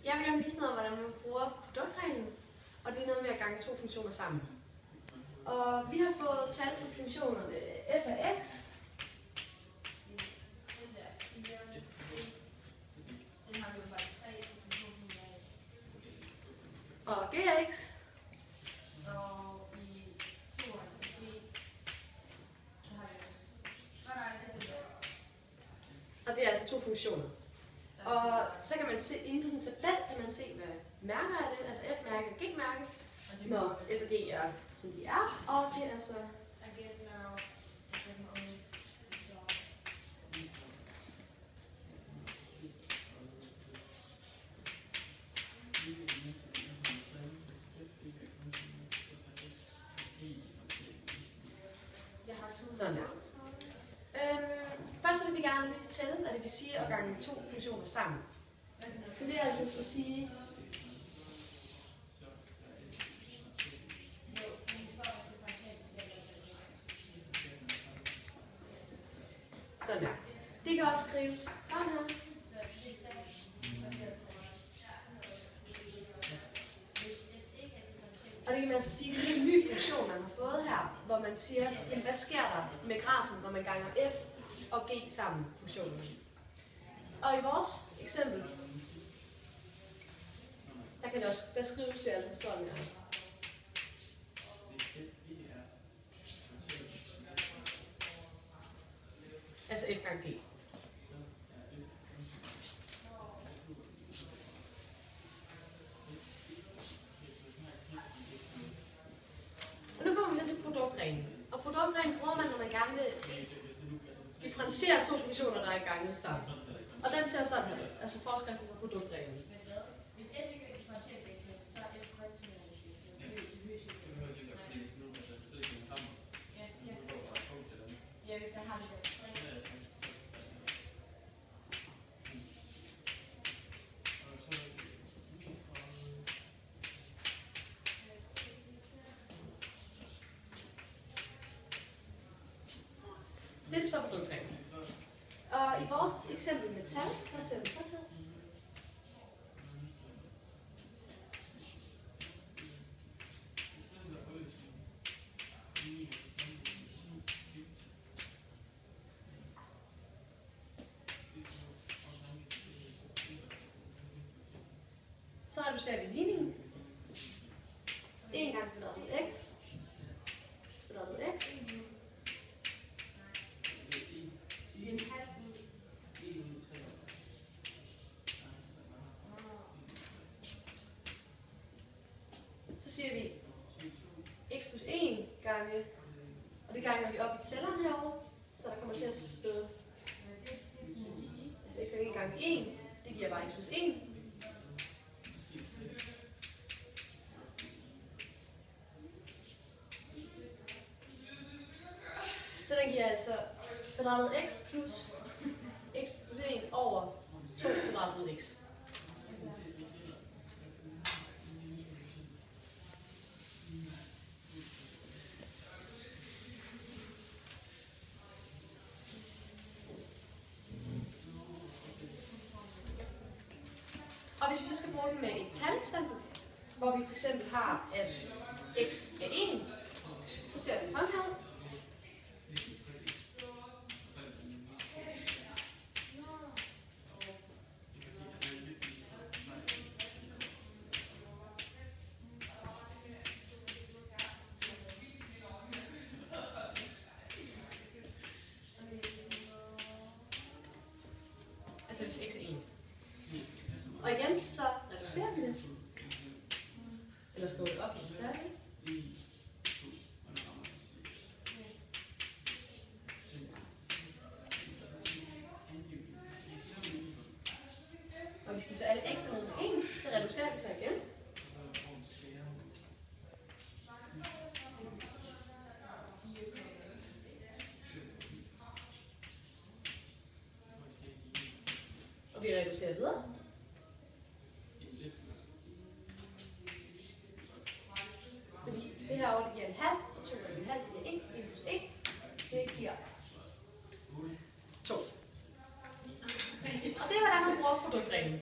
Jeg vil gerne vise noget om, hvordan man bruger produktreglen, og det er noget med at gange to funktioner sammen. Og vi har fået tal for funktionerne f af x, og g af x, og det er altså to funktioner. Og så kan man se, inde på sådan en tabel kan man se, hvad mærker er det, altså f-mærke og g-mærke, når f og g er, som de er, og det er så sådan her. Først så vil vi gerne lige fortælle, hvad det vil sige at gange to funktioner sammen. Så det er altså at sige, sådan her. Det kan også skrives sådan her. Og det kan man altså sige, det er en ny funktion, man har fået her, hvor man siger, jamen, hvad sker der med grafen, når man ganger f og g sammen funktionen. Og i vores eksempel, der kan det også, der skrives det altså sådan her. Altså f gange g. Og nu kommer vi til produktreglen. Og produktreglen bruger man, når man gerne vil differentiere to funktioner, der er ganget sammen. Og den ser sådan her ud, altså forskriften for produktreglen. Det er så produktreglen. Og i vores eksempel med tal, der ser den sådan her. Så reducerer vi ligningen. 1 gang fordelet x, fordelet x. Så siger vi x plus 1 gange, og det ganger vi op i tælleren herovre, så der kommer til at stå, altså x er 1 gange 1, det giver bare x plus 1. Så den giver altså kvadratet x plus 1 over 2 kvadratet x. Og hvis vi skal bruge den med et taleksempel, hvor vi for eksempel har, at x er 1, så ser det sådan her ud. Altså hvis x er 1. Og igen, så reducerer vi det. Eller skriver det op i et tal. Og vi skal så alle x'erne ned med 1. Det reducerer vi så igen. Og vi reducerer videre. Fordi det her over, det giver en halv, og 2 gange en halv, det giver 1, 1 plus 1, det giver 2. Og det er, hvordan man bruger produktreglen.